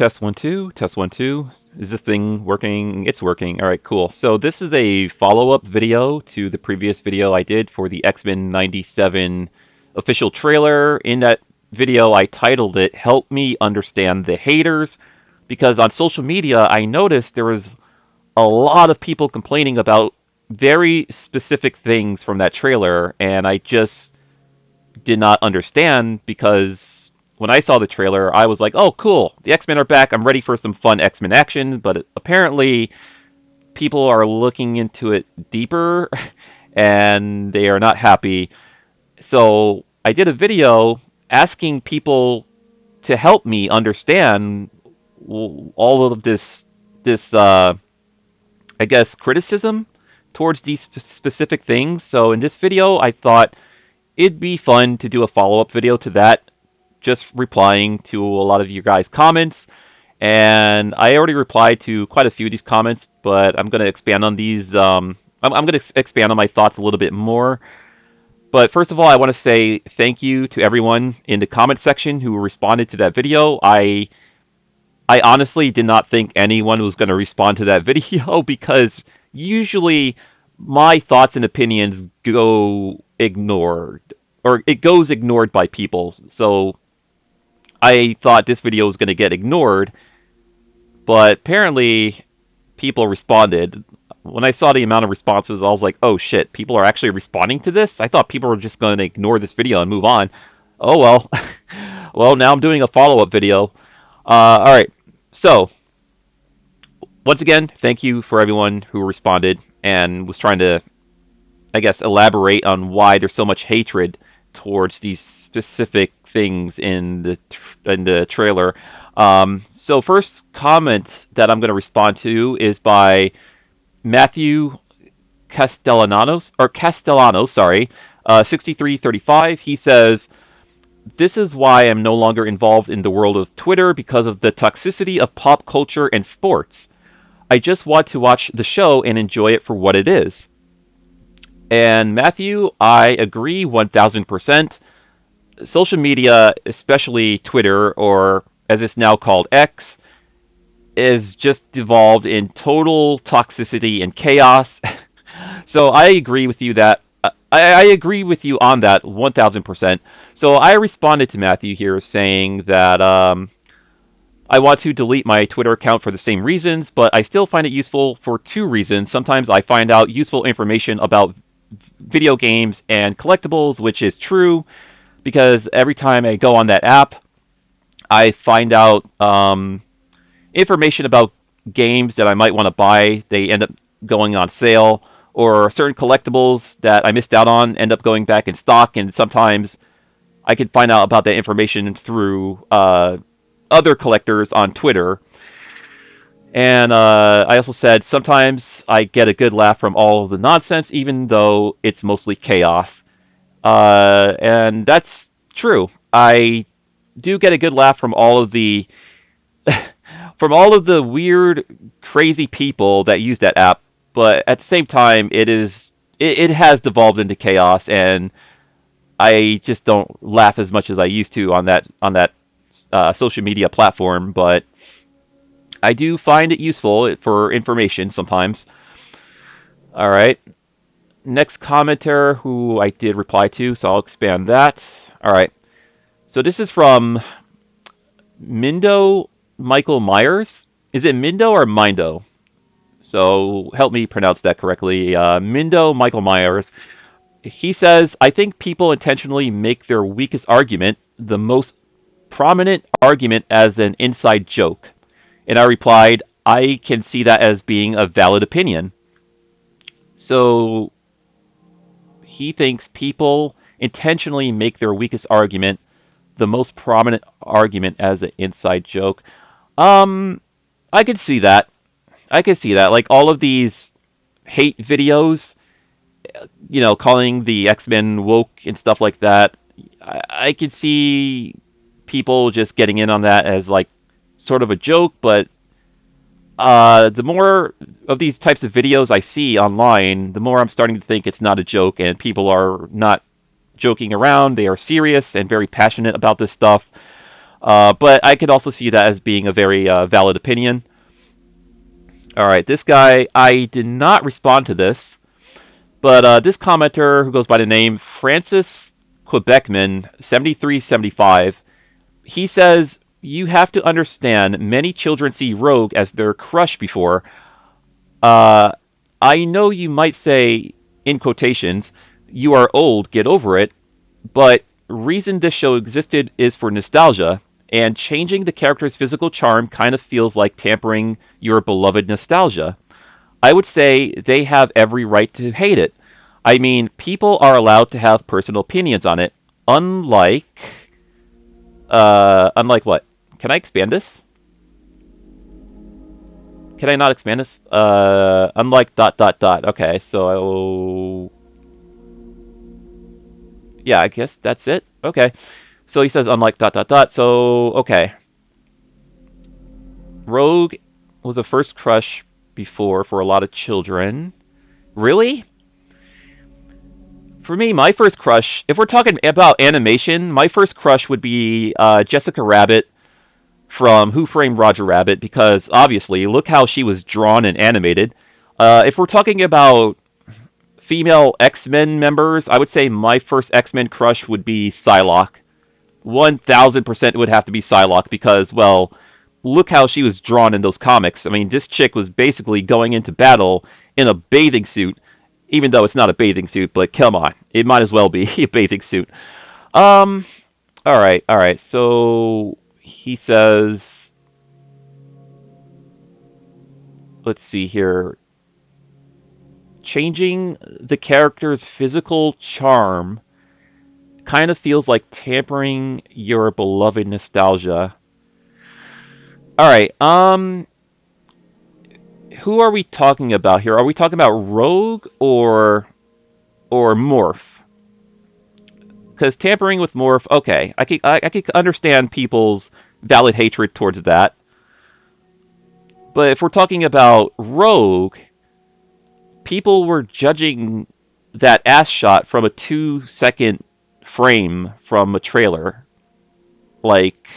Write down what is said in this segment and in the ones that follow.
test 1 2, test 1 2. Is this thing working? It's working. All right, cool. So this is a follow-up video to the previous video I did for the X-Men 97 official trailer. In that video, I titled it "Help Me Understand the Haters," because on social media, I noticed there was a lot of people complaining about very specific things from that trailer, and I just did not understand because when I saw the trailer, I was like, "Oh, cool! The X Men are back. I'm ready for some fun X Men action." But apparently, people are looking into it deeper, and they are not happy. So I did a video asking people to help me understand all of this I guess criticism towards these specific things. So in this video, I thought it'd be fun to do a follow-up video to that, just replying to a lot of you guys' comments. And I already replied to quite a few of these comments, but I'm going to expand on these. I'm going to expand on my thoughts a little bit more. But first of all, I want to say thank you to everyone in the comment section who responded to that video. I honestly did not think anyone was going to respond to that video because usually my thoughts and opinions go ignored, or it goes ignored by people. So I thought this video was going to get ignored, but apparently people responded. When I saw the amount of responses, I was like, oh shit, people are actually responding to this? I thought people were just going to ignore this video and move on. Oh well. Well, now I'm doing a follow-up video. Alright, so once again, thank you for everyone who responded and was trying to, I guess, elaborate on why there's so much hatred towards these specific things in the trailer. So first comment that I'm going to respond to is by Matthew Castellanos, sorry, 6335. He says, "This is why I'm no longer involved in the world of Twitter because of the toxicity of pop culture and sports. I just want to watch the show and enjoy it for what it is." And Matthew, I agree 1000%. Social media, especially Twitter, or as it's now called X, is just devolved in total toxicity and chaos. So I agree with you that I agree with you on that 1000%. So I responded to Matthew here saying that I want to delete my Twitter account for the same reasons, but I still find it useful for two reasons. Sometimes I find out useful information about video games and collectibles, which is true because every time I go on that app, I find out information about games that I might want to buy. They end up going on sale, or certain collectibles that I missed out on end up going back in stock, and sometimes I can find out about that information through other collectors on Twitter. And I also said sometimes I get a good laugh from all of the nonsense, even though it's mostly chaos. And that's true. I do get a good laugh from all of the from all of the weird, crazy people that use that app. But at the same time, it has devolved into chaos, and I just don't laugh as much as I used to on that social media platform. But I do find it useful for information sometimes. All right. Next commenter who I did reply to, so I'll expand that. All right. So this is from Mindo Myers. Is it Mindo or Mindo? So help me pronounce that correctly. Mindo Myers. He says, "I think people intentionally make their weakest argument the most prominent argument as an inside joke." And I replied, "I can see that as being a valid opinion." So he thinks people intentionally make their weakest argument the most prominent argument as an inside joke. Um, I could see that. I could see that. Like all of these hate videos, calling the X-Men woke and stuff like that. I could see people just getting in on that as like sort of a joke, but the more of these types of videos I see online, the more I'm starting to think it's not a joke, and people are not joking around. They are serious and very passionate about this stuff. But I could also see that as being a very valid opinion. All right, this guy, I did not respond to this, but this commenter who goes by the name Francis Quebecman 7375, he says, "You have to understand, many children see Rogue as their crush before. Uh, I know you might say, in quotations, you are old, get over it, but reason this show existed is for nostalgia, and changing the character's physical charm kind of feels like tampering your beloved nostalgia. I would say they have every right to hate it. I mean, people are allowed to have personal opinions on it, unlike unlike what? Can I expand this? Can I not expand this? Unlike dot dot dot. Okay, so yeah, I guess that's it. Okay. So he says unlike dot dot dot. So okay. Rogue was a first crush before for a lot of children. Really? For me, my first crush, if we're talking about animation, my first crush would be Jessica Rabbit from Who Framed Roger Rabbit, because obviously, look how she was drawn and animated. If we're talking about female X-Men members, I would say my first X-Men crush would be Psylocke. 1000% would have to be Psylocke because, well, look how she was drawn in those comics. I mean, this chick was basically going into battle in a bathing suit, even though it's not a bathing suit, but come on, it might as well be a bathing suit. Um, all right. So he says, let's see here. Changing the character's physical charm kind of feels like tampering your beloved nostalgia. All right. Who are we talking about here? Are we talking about Rogue or Morph? Because tampering with Morph, okay, I could understand people's valid hatred towards that. But if we're talking about Rogue, people were judging that ass shot from a 2 second frame from a trailer. Like,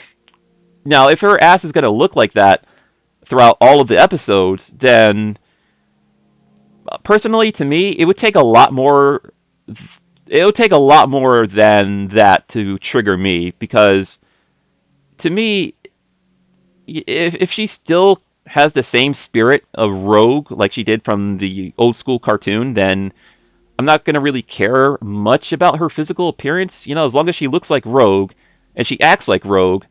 now if her ass is gonna look like that throughout all of the episodes, then personally, to me, it would take a lot more. It would take a lot more than that to trigger me because, to me, if she still has the same spirit of Rogue like she did from the old school cartoon, then I'm not gonna really care much about her physical appearance. You know, as long as she looks like Rogue and she acts like Rogue,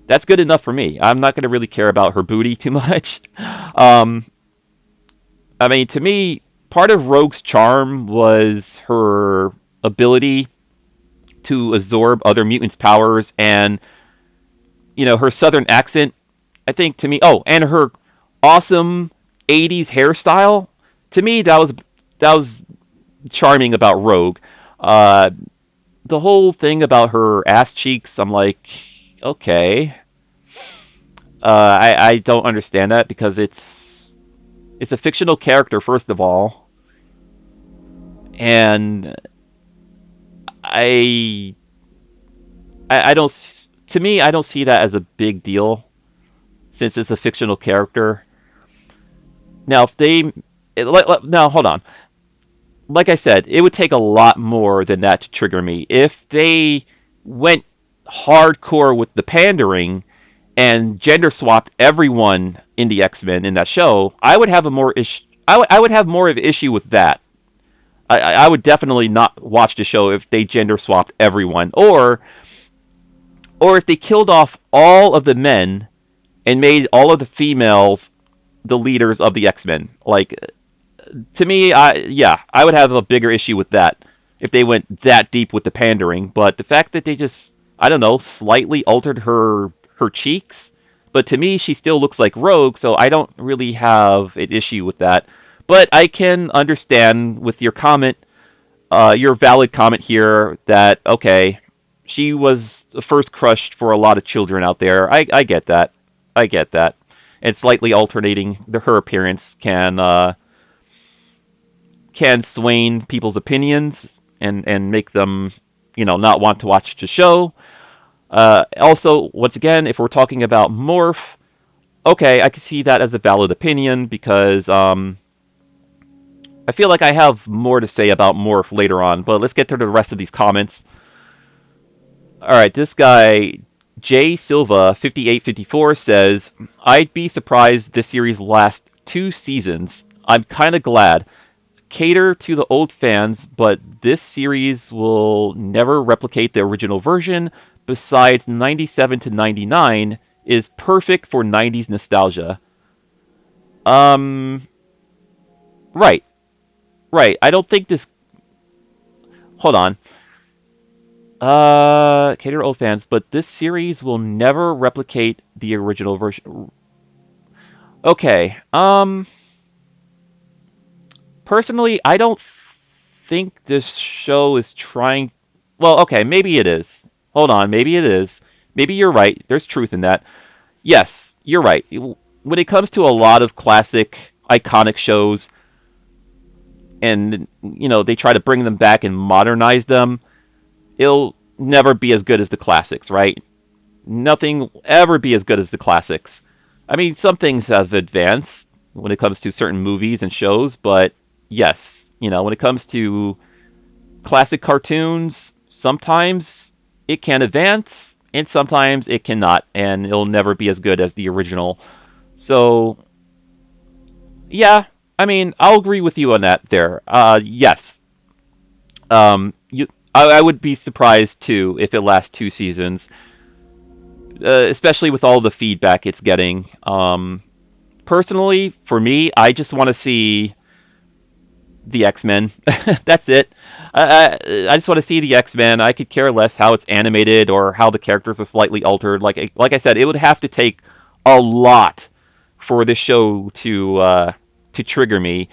that's good enough for me. I'm not gonna really care about her booty too much. Um, I mean, to me, part of Rogue's charm was her ability to absorb other mutants' powers and, her southern accent. I think to me, oh, and her awesome 80s hairstyle. To me, that was charming about Rogue. Uh, the whole thing about her ass cheeks, I'm like, okay. I don't understand that because it's a fictional character first of all, and I I don't. To me, I don't see that as a big deal since it's a fictional character. Now, if they now hold on. Like I said, it would take a lot more than that to trigger me. If they went hardcore with the pandering and gender swapped everyone in the X-Men in that show, I would have a more ish. I would have more of an issue with that. I would definitely not watch the show if they gender swapped everyone, or if they killed off all of the men and made all of the females the leaders of the X-Men. Like, to me, I would have a bigger issue with that if they went that deep with the pandering. But the fact that they just, I don't know, slightly altered her cheeks, but to me she still looks like Rogue, so I don't really have an issue with that. But I can understand with your comment, your valid comment here that okay, she was the first crush for a lot of children out there. I get that. I get that. And slightly alternating her appearance can sway people's opinions and make them, not want to watch the show. Also, once again, if we're talking about Morph, okay, I can see that as a valid opinion because I feel like I have more to say about Morph later on. But let's get to the rest of these comments. All right, this guy J Silva 5854 says, "I'd be surprised this series lasts 2 seasons. I'm kind of glad. Cater to the old fans, but this series will never replicate the original version. Besides, 97 to 99 is perfect for 90s nostalgia." Um, right, right. I don't think this. Hold on. Cater to old fans, but this series will never replicate the original version. Okay. Personally, I don't think this show is trying. Well, okay, maybe it is. Hold on, maybe it is. Maybe you're right. There's truth in that. Yes, you're right. When it comes to a lot of classic, iconic shows, and they try to bring them back and modernize them, it'll never be as good as the classics, right? Nothing will ever be as good as the classics. I mean, some things have advanced when it comes to certain movies and shows, but yes, when it comes to classic cartoons, sometimes it can advance and sometimes it cannot, and it'll never be as good as the original. So, yeah, I mean, I'll agree with you on that there. Yes. I would be surprised too if it lasts 2 seasons, especially with all the feedback it's getting. Personally, for me, I just want to see the X-Men. That's it. I just want to see the X-Men. I could care less how it's animated or how the characters are slightly altered. Like I said, it would have to take a lot for this show to trigger me.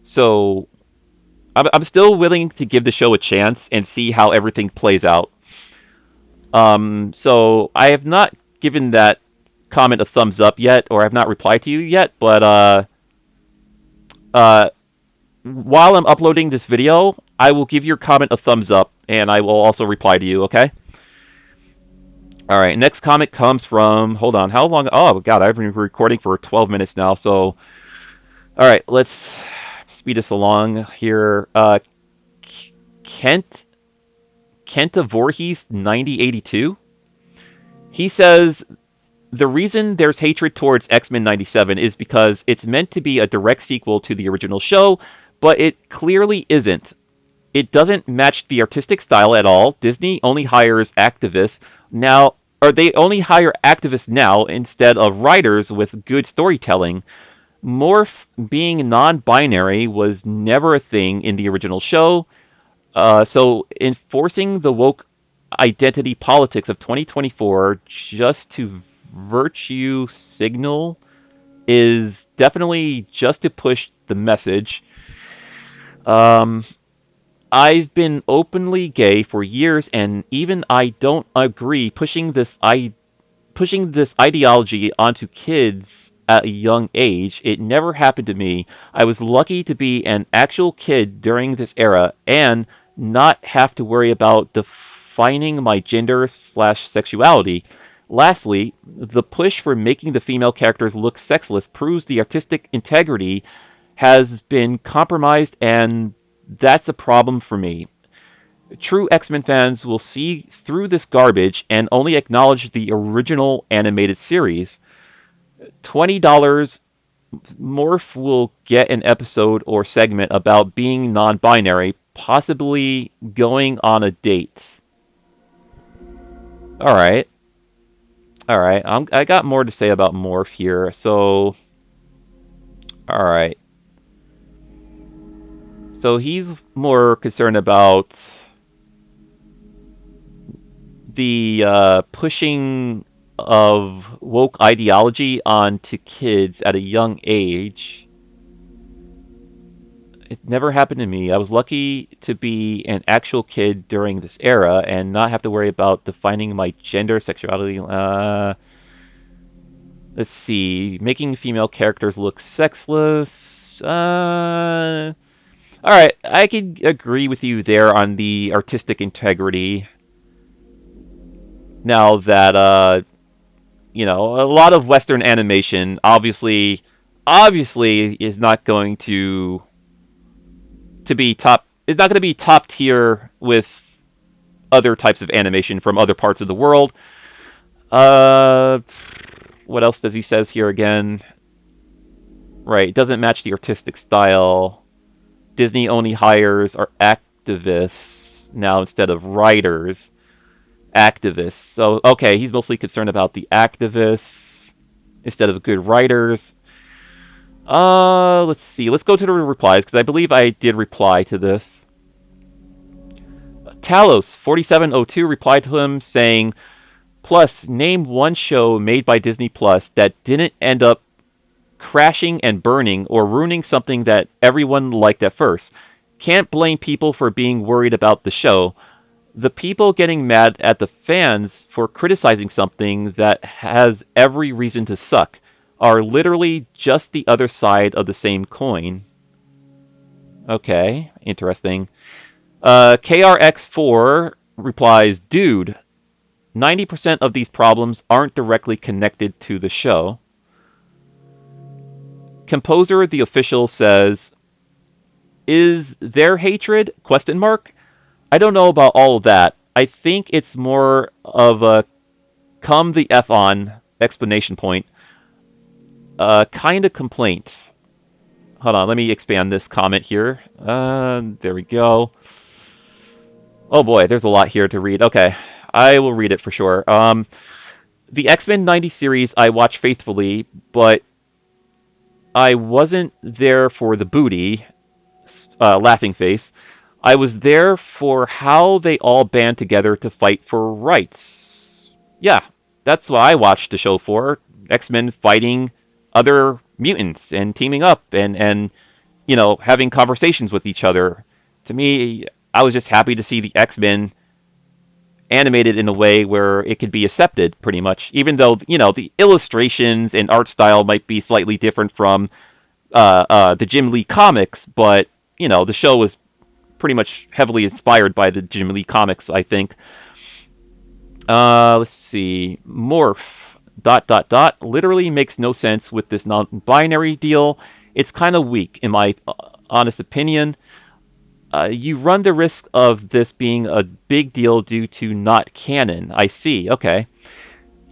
So I'm still willing to give the show a chance and see how everything plays out. So I have not given that comment a thumbs up yet, or I have not replied to you yet. But uh, while I'm uploading this video, I will give your comment a thumbs up, and I will also reply to you. Okay. All right. Next comment comes from. Hold on. How long? Oh God, I've been recording for 12 minutes now. So, all right, let's speed this along here. Kent Kenta Voorhees 9082. He says the reason there's hatred towards X-Men 97 is because it's meant to be a direct sequel to the original show, but it clearly isn't. It doesn't match the artistic style at all. Disney only hires activists now, or they only hire activists now instead of writers with good storytelling. Morph being non-binary was never a thing in the original show, so enforcing the woke identity politics of 2024 just to virtue signal is definitely just to push the message. Um, I've been openly gay for years, and even I don't agree pushing this ideology onto kids at a young age. It never happened to me. I was lucky to be an actual kid during this era and not have to worry about defining my gender/sexuality. Lastly, the push for making the female characters look sexless proves the artistic integrity has been compromised, and that's a problem for me. True X-Men fans will see through this garbage and only acknowledge the original animated series. $20, Morph will get an episode or segment about being non binary, possibly going on a date. Alright, alright. I got more to say about Morph here, so. Alright. So he's more concerned about the pushing of woke ideology onto kids at a young age. It never happened to me. I was lucky to be an actual kid during this era and not have to worry about defining my gender, sexuality. Let's see. Making female characters look sexless. All right, I could agree with you there on the artistic integrity. Now that a lot of Western animation obviously is not going to be top is not going to be top tier with other types of animation from other parts of the world. Uh, what else does he says here again? Right, it doesn't match the artistic style. Disney only hires are activists now instead of writers. Activists. So okay, he's mostly concerned about the activists instead of good writers. Let's see. Let's go to the replies because I believe I did reply to this. Talos 4702 replied to him saying, "Plus, name one show made by Disney Plus that didn't end up crashing and burning or ruining something that everyone liked at first. Can't blame people for being worried about the show. The people getting mad at the fans for criticizing something that has every reason to suck are literally just the other side of the same coin." Okay, interesting. KRX4 replies, "Dude, 90% of these problems aren't directly connected to the show." Composer the official says, "Is there hatred? Question mark. I don't know about all of that. I think it's more of a come the F on explanation point kind of complaint." Hold on, let me expand this comment here. There we go. Oh boy, there's a lot here to read. Okay, I will read it for sure. The X-Men 90 series I watched faithfully, but I wasn't there for the booty, laughing face. I was there for how they all band together to fight for rights. Yeah, that's what I watched the show for. X-Men fighting other mutants and teaming up and having conversations with each other. To me, I was just happy to see the X-Men animated in a way where it could be accepted pretty much, even though the illustrations and art style might be slightly different from the Jim Lee comics, but the show was pretty much heavily inspired by the Jim Lee comics, I think. Let's see. Morph dot dot dot literally makes no sense with this non-binary deal. It's kind of weak in my honest opinion. You run the risk of this being a big deal due to not canon. I see. Okay.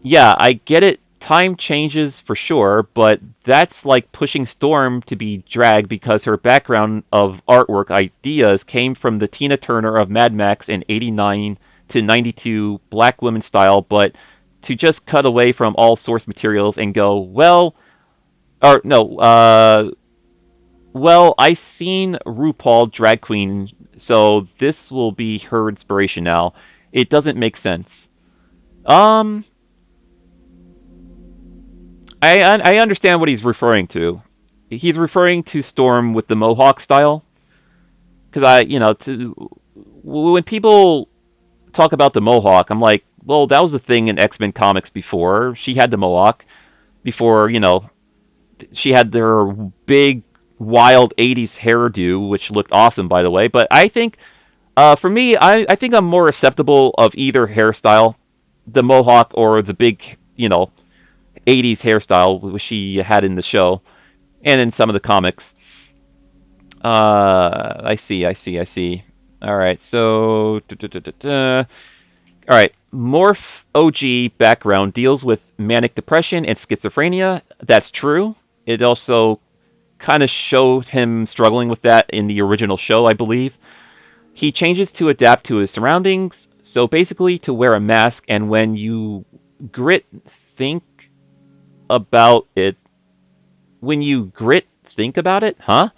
Yeah, I get it. Time changes for sure, but that's like pushing Storm to be dragged because her background of artwork ideas came from the Tina Turner of Mad Max in 89 to 92 Black Woman style, but to just cut away from all source materials and go, or no, I seen RuPaul drag queen, so this will be her inspiration now. It doesn't make sense. Um, I understand what he's referring to. He's referring to Storm with the Mohawk style, because when people talk about the Mohawk, I'm like, well, that was a thing in X Men comics before. She had the Mohawk before, she had their big wild 80s hairdo, which looked awesome, by the way. But I think, for me, I think I'm more acceptable of either hairstyle, the Mohawk or the big, 80s hairstyle which she had in the show and in some of the comics. I see. All right, so all right, Morph OG background deals with manic depression and schizophrenia. That's true. It also kind of showed him struggling with that in the original show, I believe. He changes to adapt to his surroundings, so basically to wear a mask, and when you grit think about it, when you grit think about it, huh?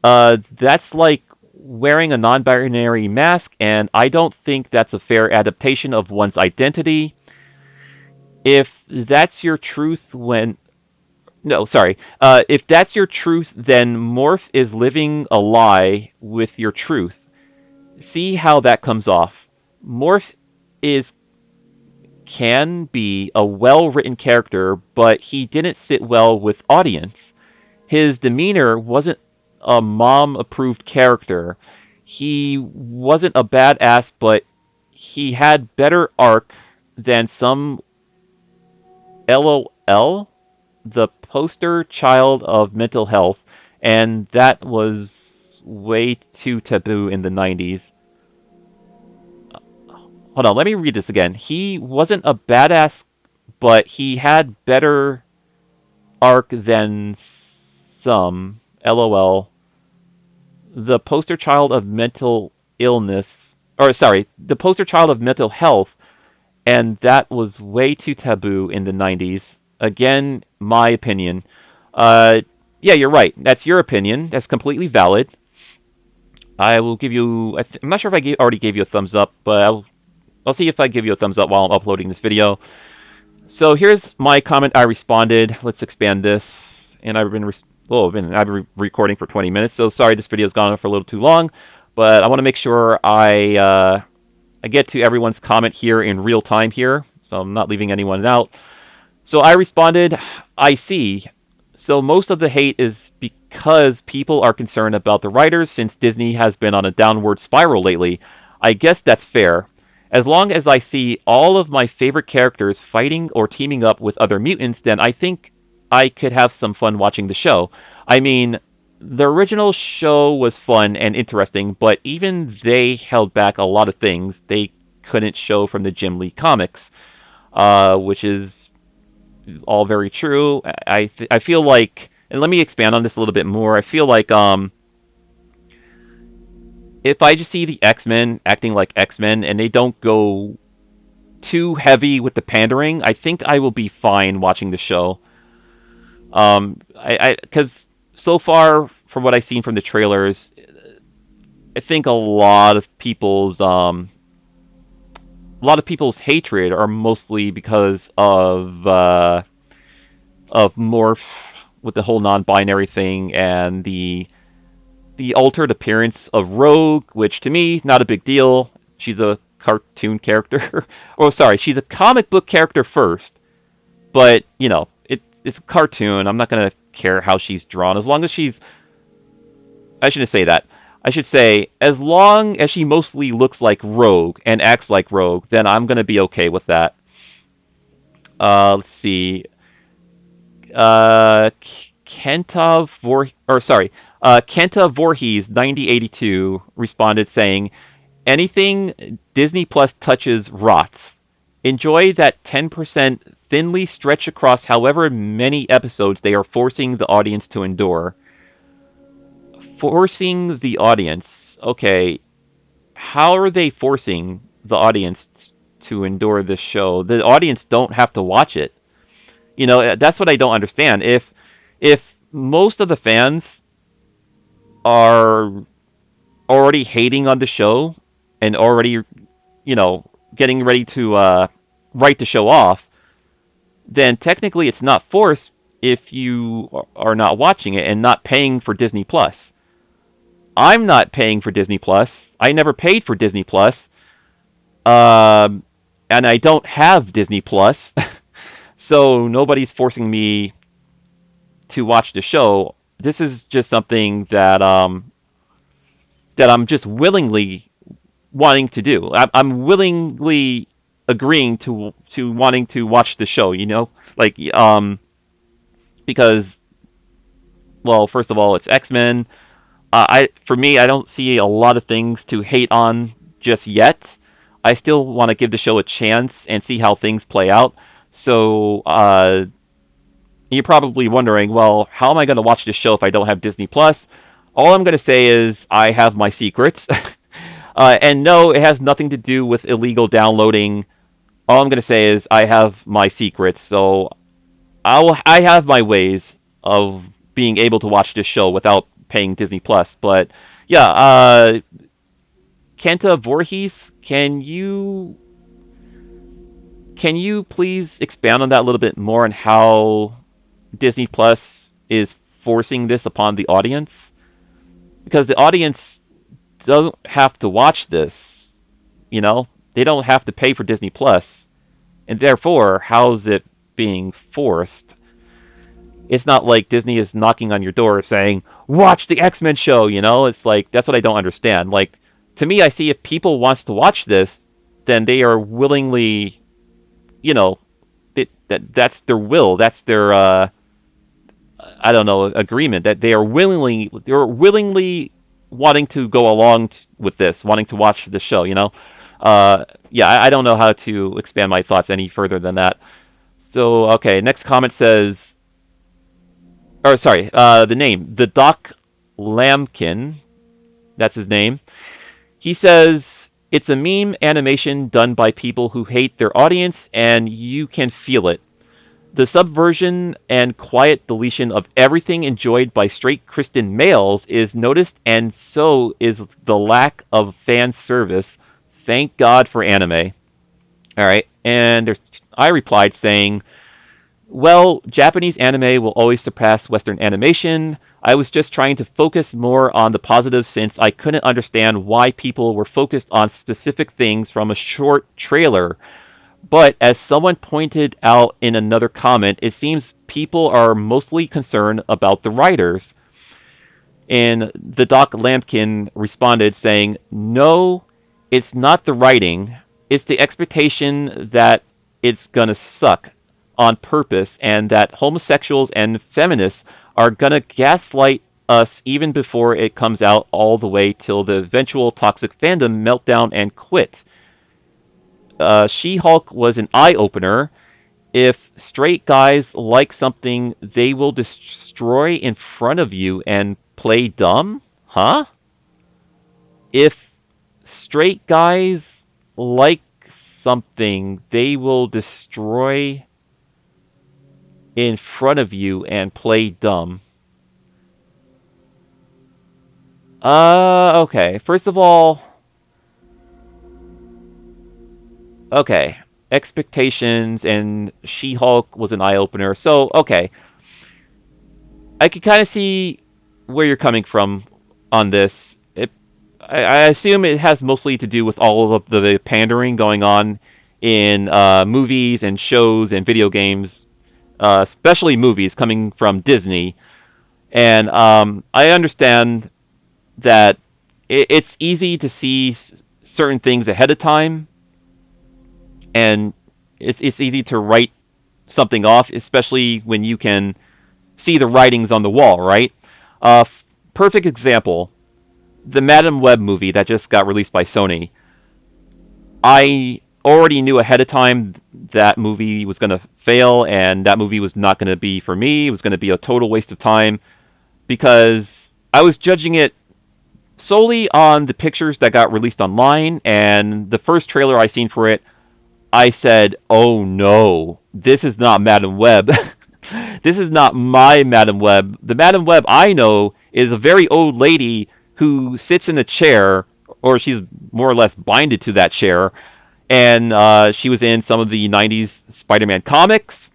That's like wearing a non-binary mask, and I don't think that's a fair adaptation of one's identity. If that's your truth, when no, sorry. If that's your truth, then Morph is living a lie with your truth. See how that comes off. Morph is can be a well-written character, but he didn't sit well with audience. His demeanor wasn't a mom-approved character. He wasn't a badass, but he had better arc. than some LOL, the poster child of mental health, and that was way too taboo in the 90s. Hold on, let me read this again. He wasn't a badass, but he had better arc than some. LOL. The poster child of mental illness, or sorry, the poster child of mental health, and that was way too taboo in the 90s. Again, my opinion. Uh, yeah, you're right. That's your opinion. That's completely valid. I will give you. I'm not sure if already gave you a thumbs up, but I'll see if I give you a thumbs up while I'm uploading this video. So here's my comment. I responded. Let's expand this. And I've been recording for 20 minutes. So sorry this video's gone on for a little too long, but I want to make sure I get to everyone's comment here in real time here, so I'm not leaving anyone out. So I responded, I see. So most of the hate is because people are concerned about the writers since Disney has been on a downward spiral lately. I guess that's fair. As long as I see all of my favorite characters fighting or teaming up with other mutants, then I think I could have some fun watching the show. I mean, the original show was fun and interesting, but even they held back a lot of things they couldn't show from the Jim Lee comics, which is all very true. I feel like, and let me expand on this a little bit more. I feel like if I just see the X-Men acting like X-Men and they don't go too heavy with the pandering, I think I will be fine watching the show. Because so far from what I've seen from the trailers, I think a lot of people's hatred are mostly because of Morph with the whole non-binary thing and the altered appearance of Rogue, which to me not a big deal. She's a cartoon character. Oh, sorry, she's a comic book character first, but it's a cartoon. I'm not gonna care how she's drawn as long as she's. I shouldn't say that. I should say as long as she mostly looks like Rogue and acts like Rogue, then I'm gonna be okay with that. Let's see. Uh, Kenta Voorhees 9082 responded saying, "Anything Disney Plus touches rots. Enjoy that 10% thinly stretched across however many episodes they are forcing the audience to endure." Forcing the audience. Okay, how are they forcing the audience to endure this show? The audience don't have to watch it. That's what I don't understand. If most of the fans are already hating on the show and already, getting ready to write the show off, then technically it's not forced if you are not watching it and not paying for Disney Plus. I'm not paying for Disney Plus. I never paid for Disney Plus. Um, and I don't have Disney Plus. So nobody's forcing me to watch the show. This is just something that I'm just willingly wanting to do. I'm willingly agreeing to wanting to watch the show. Like because well, first of all, it's X-Men. I for me, I don't see a lot of things to hate on just yet. I still want to give the show a chance and see how things play out. So you're probably wondering, well, how am I going to watch this show if I don't have Disney Plus? All I'm going to say is I have my secrets. And no, it has nothing to do with illegal downloading. All I'm going to say is I have my secrets. So I have my ways of being able to watch this show without paying Disney Plus. But yeah, Kenta Voorhees, can you please expand on that a little bit more and how Disney Plus is forcing this upon the audience? Because the audience don't have to watch this, you know? They don't have to pay for Disney Plus. And therefore, how's it being forced? It's not like Disney is knocking on your door saying, "Watch the X-Men show," It's like that's what I don't understand. Like to me, I see if people wants to watch this, then they are willingly you know, that's their will. That's their I don't know, agreement that they're willingly wanting to go along with this, wanting to watch the show. Yeah, I don't know how to expand my thoughts any further than that. So okay, next comment says, or sorry, the name, the Doc Lambkin, that's his name. He says it's a meme animation done by people who hate their audience, and you can feel it. The subversion and quiet deletion of everything enjoyed by straight Christian males is noticed, and so is the lack of fan service. Thank God for anime. All right, and I replied saying, "Well, Japanese anime will always surpass Western animation. I was just trying to focus more on the positives since I couldn't understand why people were focused on specific things from a short trailer. But as someone pointed out in another comment, it seems people are mostly concerned about the writers." And the Doc Lampkin responded saying, "No, it's not the writing. It's the expectation that it's gonna suck on purpose and that homosexuals and feminists are gonna gaslight us even before it comes out all the way till the eventual toxic fandom meltdown and quit. She-Hulk was an eye-opener. If straight guys like something, they will destroy in front of you and play dumb? Huh? If straight guys like something, they will destroy in front of you and play dumb. Okay. First of all, okay. Expectations and She-Hulk was an eye-opener. So, okay. I can kind of see where you're coming from on this. I assume it has mostly to do with all of the pandering going on in movies and shows and video games, especially movies coming from Disney. And I understand that it's easy to see certain things ahead of time, and it's easy to write something off, especially when you can see the writings on the wall, right? Uh, Perfect example, the Madam Web movie that just got released by Sony. I already knew ahead of time that movie was going to fail and that movie was not going to be for me. It was going to be a total waste of time because I was judging it solely on the pictures that got released online, and the first trailer I seen for it, I said, "Oh no, this is not Madam Web." This is not my Madam Web. The Madam Web I know is a very old lady who sits in a chair, or she's more or less binded to that chair, and she was in some of the 90s Spider-Man comics.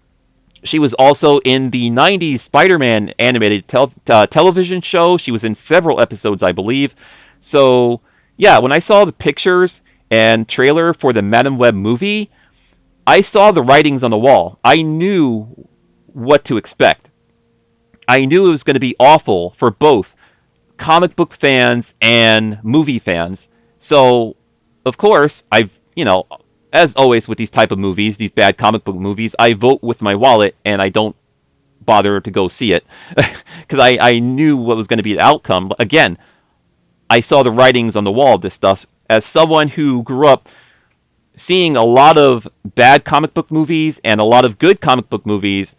She was also in the 90s Spider-Man animated television show. She was in several episodes, I believe. So, yeah, when I saw the pictures and trailer for the Madam Web movie, I saw the writings on the wall. I knew what to expect. I knew it was going to be awful for both comic book fans and movie fans. So, of course, as always with these type of movies, these bad comic book movies, I vote with my wallet and I don't bother to go see it because I knew what was going to be the outcome. Again, I saw the writings on the wall of this stuff. As someone who grew up seeing a lot of bad comic book movies and a lot of good comic book movies,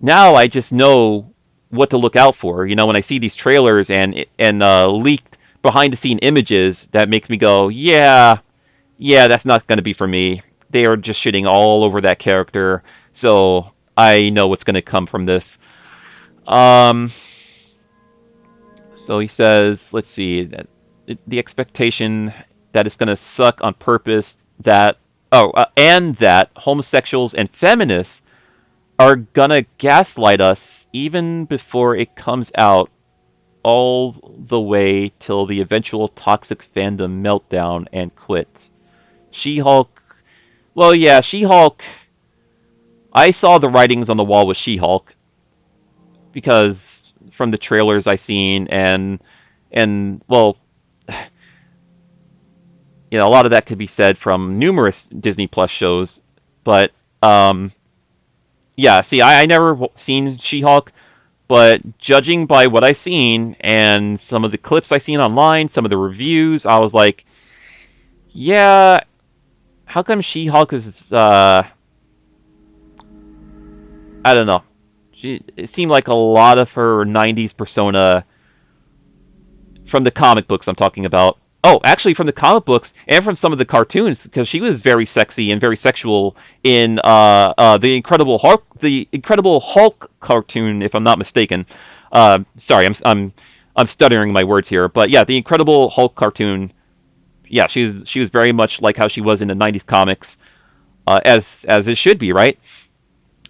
now I just know what to look out for. When I see these trailers and leaked behind the scene images, that makes me go, yeah, yeah, that's not going to be for me. They are just shitting all over that character, so I know what's going to come from this. Um, so he says, let's see, that the expectation that it's going to suck on purpose, and that homosexuals and feminists are gonna gaslight us even before it comes out all the way till the eventual toxic fandom meltdown and quit. She-Hulk, well, yeah, She-Hulk. I saw the writings on the wall with She-Hulk because from the trailers I seen and well, a lot of that could be said from numerous Disney Plus shows, but Yeah, see, I never seen She-Hulk, but judging by what I've seen and some of the clips I've seen online, some of the reviews, I was like, yeah, how come She-Hulk is, I don't know. It seemed like a lot of her 90s persona from the comic books I'm talking about. Oh, actually, from the comic books and from some of the cartoons, because she was very sexy and very sexual in the Incredible Hulk cartoon, if I'm not mistaken. Sorry, I'm stuttering my words here, but yeah, the Incredible Hulk cartoon. Yeah, she was very much like how she was in the '90s comics, as it should be, right?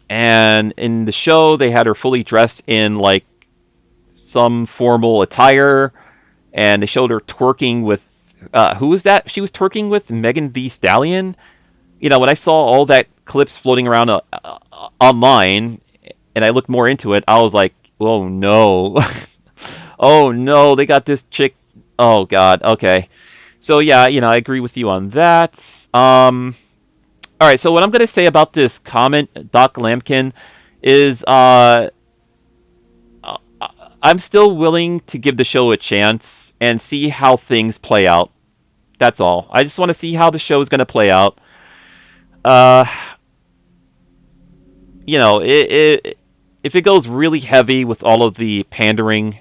And in the show, they had her fully dressed in like some formal attire, and they showed her twerking with who was that? She was twerking with Megan the Stallion. You know, when I saw all that clips floating around online, and I looked more into it, I was like, oh no, oh no, they got this chick. Oh god, okay. So yeah, I agree with you on that. All right. So what I'm gonna say about this comment, Doc Lampkin, is uh, I'm still willing to give the show a chance and see how things play out. That's all. I just want to see how the show is going to play out. Uh, if it goes really heavy with all of the pandering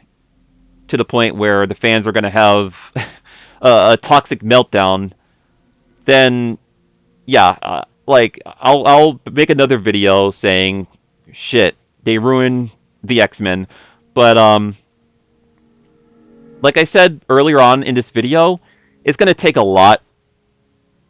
to the point where the fans are going to have a toxic meltdown, then yeah, like I'll make another video saying, shit, they ruined the X-Men. But like I said earlier on in this video, it's going to take a lot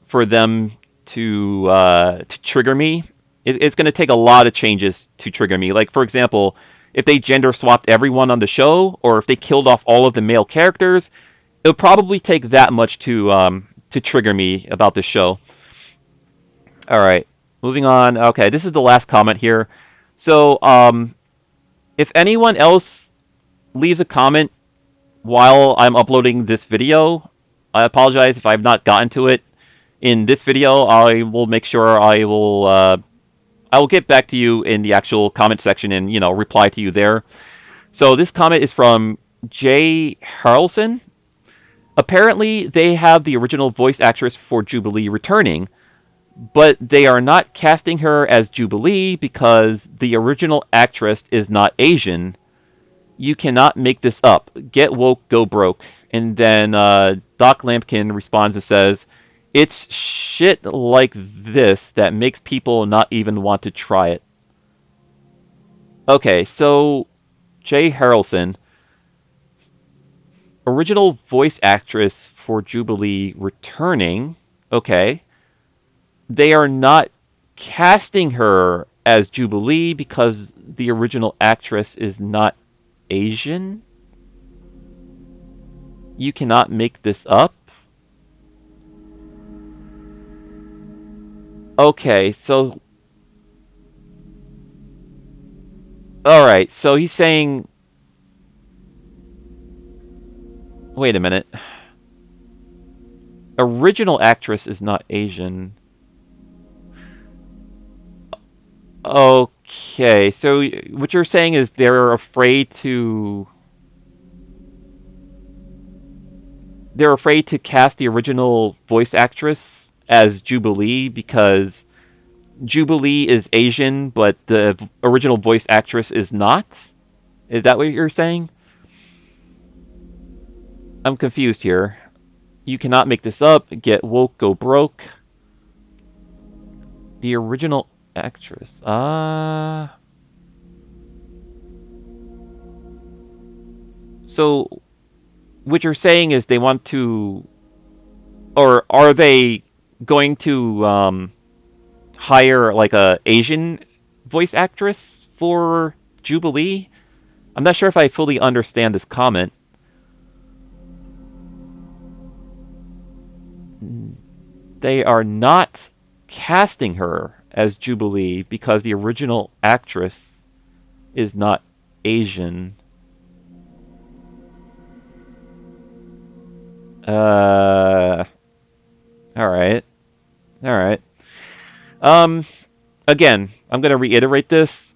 for them to trigger me. It's going to take a lot of changes to trigger me. Like for example, if they gender swapped everyone on the show, or if they killed off all of the male characters, it would probably take that much to trigger me about this show. All right, moving on. Okay, this is the last comment here. So if anyone else leaves a comment while I'm uploading this video, I apologize if I've not gotten to it in this video. I will make sure I will get back to you in the actual comment section and reply to you there. So this comment is from Jay Harrelson. Apparently, they have the original voice actress for Jubilee returning, but they are not casting her as Jubilee because the original actress is not Asian. You cannot make this up. Get woke, go broke. And then Doc Lampkin responds and says, it's shit like this that makes people not even want to try it. Okay, so Jay Harrelson, original voice actress for Jubilee returning. Okay. They are not casting her as Jubilee because the original actress is not Asian. You cannot make this up. Okay, so all right, so he's saying, wait a minute. Original actress is not Asian. Okay, so what you're saying is they're afraid to cast the original voice actress as Jubilee because Jubilee is Asian, but the original voice actress is not? Is that what you're saying? I'm confused here. You cannot make this up. Get woke, go broke. The original actress. So what you're saying is they want to, or are they going to hire like a Asian voice actress for Jubilee? I'm not sure if I fully understand this comment. They are not casting her as Jubilee because the original actress is not Asian. Uh, all right, all right. Um, again, I'm going to reiterate this.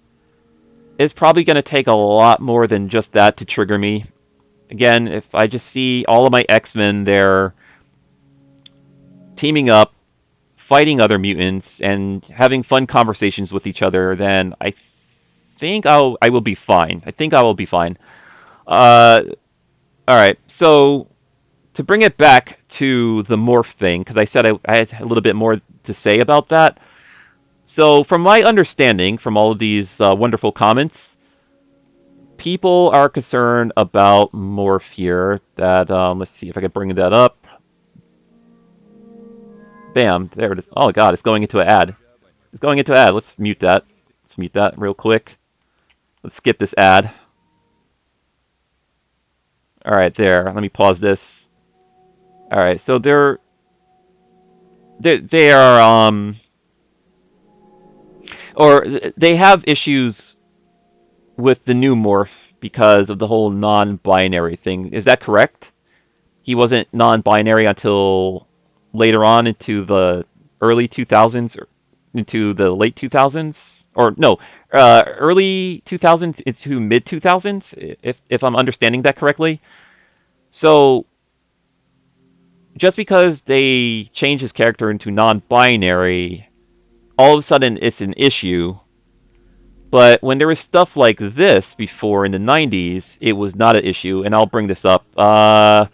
It's probably going to take a lot more than just that to trigger me. Again, if I just see all of my X-Men there teaming up, fighting other mutants, and having fun conversations with each other, then I think I will be fine. I think I will be fine. Uh, all right. So to bring it back to the morph thing, because I said I had a little bit more to say about that. So from my understanding, from all of these wonderful comments, people are concerned about morph here. That let's see if I can bring that up. Bam, there it is. Oh god, it's going into an ad. It's going into an ad. Let's mute that. Let's mute that real quick. Let's skip this ad. All right, there. Let me pause this. All right, so they are or they have issues with the new morph because of the whole non-binary thing. Is that correct? He wasn't non-binary until later on into the early 2000s or into the late 2000s, or no, early 2000s into mid 2000s, if I'm understanding that correctly. So just because they change his character into non-binary, all of a sudden it's an issue. But when there was stuff like this before in the 90s, it was not an issue, and I'll bring this up. Uh,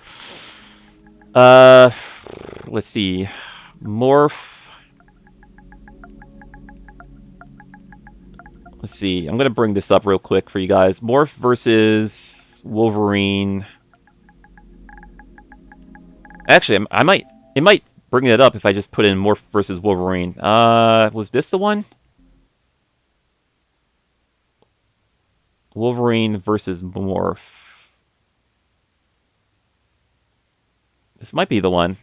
let's see. Morph. Let's see. I'm gonna bring this up real quick for you guys. Morph versus Wolverine. Actually, I might. It might bring it up if I just put in Morph versus Wolverine. Was this the one? Wolverine versus Morph. This might be the one.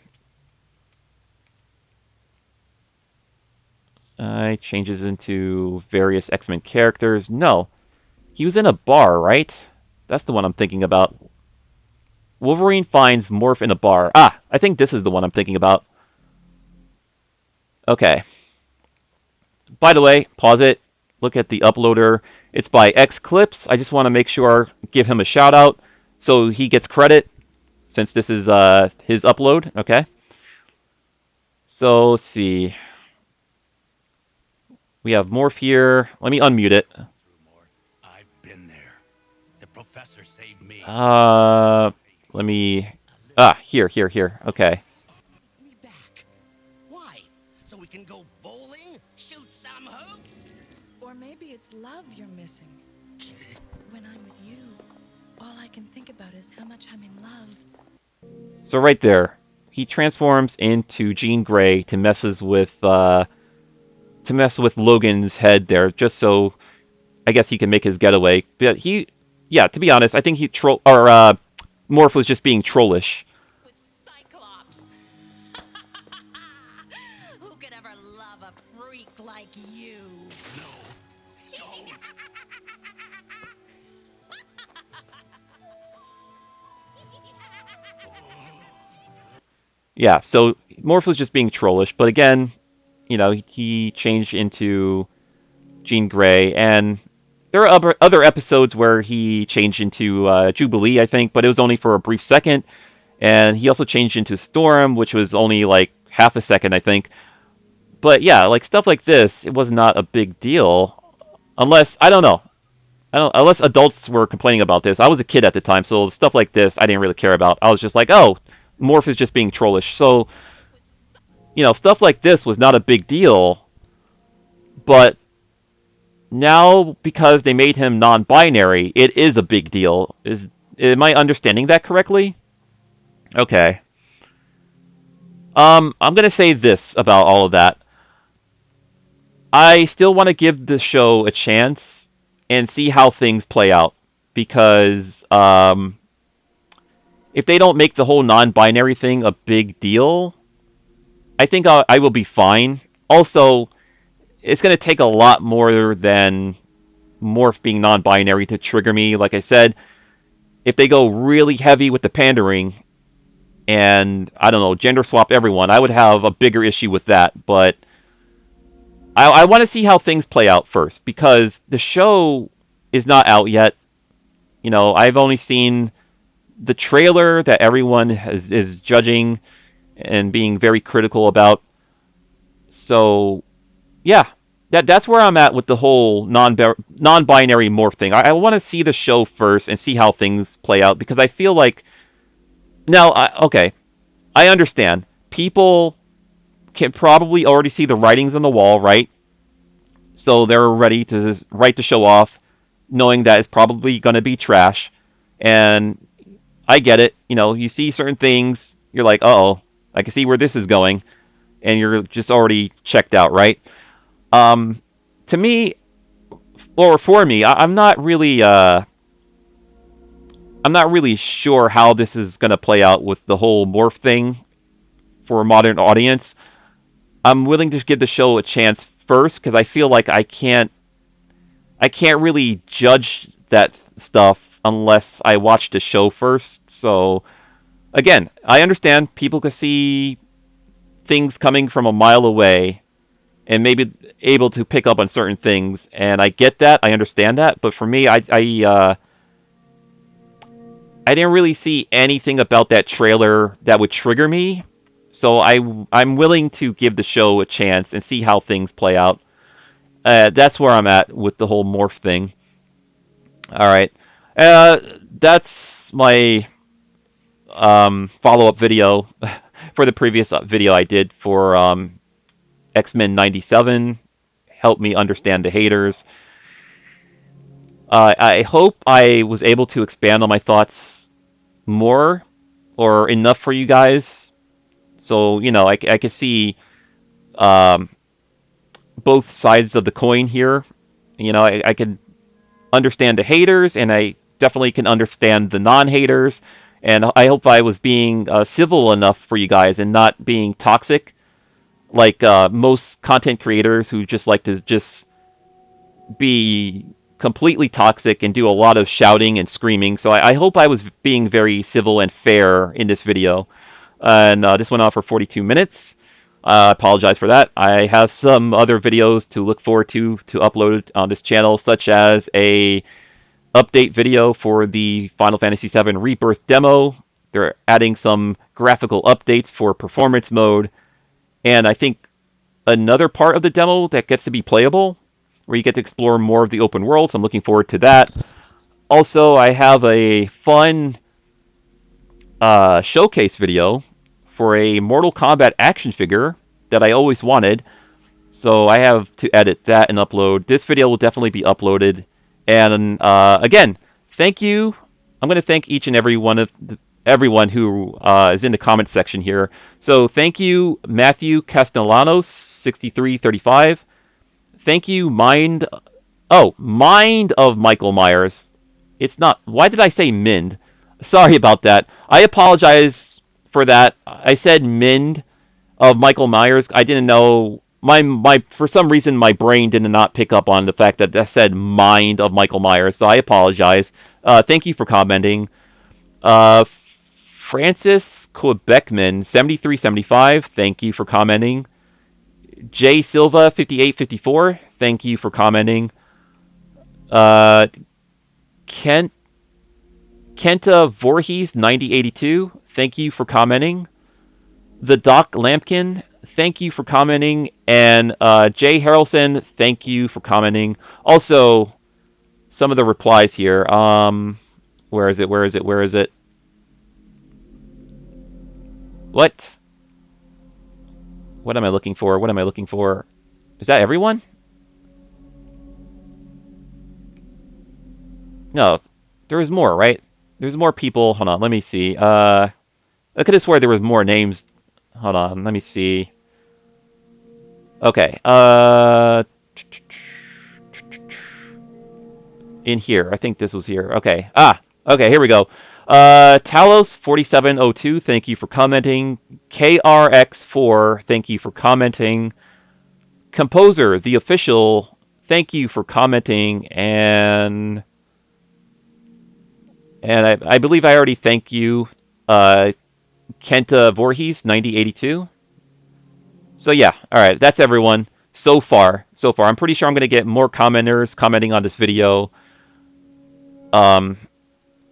Changes into various X-Men characters. No, he was in a bar, right? That's the one I'm thinking about. Wolverine finds Morph in a bar. Ah, I think this is the one I'm thinking about. Okay. By the way, pause it. Look at the uploader. It's by X Clips. I just want to make sure, give him a shout out so he gets credit since this is his upload. Okay. So let's see. We have Morph here. Let me unmute it. I've been there. The professor saved me. Let me. Ah, here. Okay. Me back. Why? So we can go bowling? Shoot some hoops? Or maybe it's love you're missing. When I'm with you, all I can think about is how much I'm in love. So right there, he transforms into Jean Grey to mess with Logan's head there, just so I guess he can make his getaway. But yeah, to be honest, I think Morph was just being trollish. With Cyclops. Who could ever love a freak like you? No. Don't. Yeah, so Morph was just being trollish, but again, he changed into Jean Grey, and there are other episodes where he changed into Jubilee, I think, but it was only for a brief second. And he also changed into Storm, which was only like half a second, I think. But yeah, like stuff like this, it was not a big deal, unless I don't know. I don't unless adults were complaining about this. I was a kid at the time, so stuff like this I didn't really care about. I was just like, oh, Morph is just being trollish. So stuff like this was not a big deal. But now because they made him non-binary, it is a big deal. Am I understanding that correctly? Okay. I'm gonna say this about all of that. I still want to give the show a chance and see how things play out because if they don't make the whole non-binary thing a big deal, I think I will be fine. Also, it's going to take a lot more than Morph being non-binary to trigger me. Like I said, if they go really heavy with the pandering and I don't know, gender swap everyone, I would have a bigger issue with that. But I want to see how things play out first because the show is not out yet. You know, I've only seen the trailer that everyone is judging and being very critical about. So yeah, that's where I'm at with the whole non-binary morph thing. I want to see the show first and see how things play out because I feel like now, okay, I understand people can probably already see the writings on the wall, right? So they're ready to write the show off, knowing that it's probably going to be trash. And I get it. You know, you see certain things, you're like, oh, I can see where this is going, and you're just already checked out, right? Um, to me, or for me, I'm not really sure how this is going to play out with the whole morph thing for a modern audience. I'm willing to give the show a chance first because I feel like I can't really judge that stuff unless I watch the show first. So again, I understand people can see things coming from a mile away and maybe able to pick up on certain things, and I get that, I understand that. But for me, I didn't really see anything about that trailer that would trigger me. So I'm willing to give the show a chance and see how things play out. That's where I'm at with the whole morph thing. All right. Uh, that's my follow up video for the previous video I did for XMen 97. Help me understand the haters. I hope I was able to expand on my thoughts more or enough for you guys. So, you know, I can see um, both sides of the coin here. You know, I can understand the haters, and I definitely can understand the non-haters. And I hope I was being civil enough for you guys and not being toxic, like most content creators who just like to just be completely toxic and do a lot of shouting and screaming. So I hope I was being very civil and fair in this video. And this went on for 42 minutes. I apologize for that. I have some other videos to look forward to upload on this channel, such as a update video for the Final Fantasy VII Rebirth demo. They're adding some graphical updates for performance mode, and I think another part of the demo that gets to be playable, where you get to explore more of the open world. So I'm looking forward to that. Also, I have a fun showcase video for a Mortal Kombat action figure that I always wanted. So I have to edit that and upload. This video will definitely be uploaded. And again, thank you. I'm going to thank each and every one of everyone who is in the comment section here. So thank you, Matthew Castellanos, 6335. Thank you, Mind. Oh, Mind of Michael Myers. It's not. Why did I say Mind? Sorry about that. I apologize for that. I said Mind of Michael Myers. I didn't know my for some reason my brain did not pick up on the fact that that said Mind of Michael Myers. So I apologize. Thank you for commenting. Uh, Francis Quebecman 7375. Thank you for commenting. J Silva 5854. Thank you for commenting. Uh, Kent Kenta Voorhees 9082. Thank you for commenting. The Doc Lampkin, thank you for commenting. And Jay Harrelson, thank you for commenting. Also, some of the replies here. Where is it? Where is it? Where is it? What? What am I looking for? What am I looking for? Is that everyone? No, there was more, right? There's more people. Hold on, let me see. I could have swore there was more names. Hold on, let me see. Okay. In here. I think this was here. Okay. Okay, here we go. Talos 4702, thank you for commenting. KRX4, thank you for commenting. Composer, the official, thank you for commenting. And I believe I already thank you. Kenta Voorhees 9082. So yeah, all right, that's everyone. so far. So far, I'm pretty sure I'm gonna get more commenters commenting on this video. Um,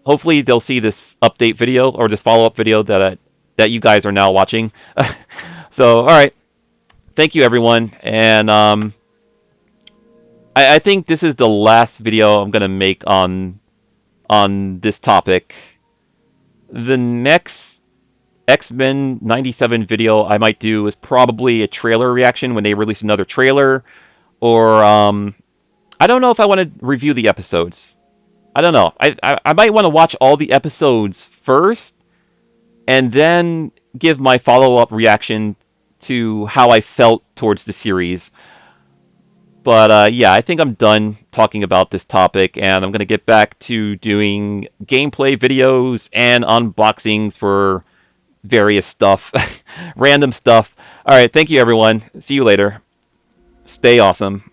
Hopefully they'll see this update video or this follow-up video that you guys are now watching. So, all right, thank you everyone, and I think this is the last video I'm gonna make on this topic. The next XMen 97 video I might do is probably a trailer reaction when they release another trailer, or I don't know if I want to review the episodes. I don't know. I might want to watch all the episodes first and then give my follow up reaction to how I felt towards the series. But yeah, I think I'm done talking about this topic, and I'm going to get back to doing gameplay videos and unboxings for various stuff, random stuff. All right, thank you everyone. See you later. Stay awesome.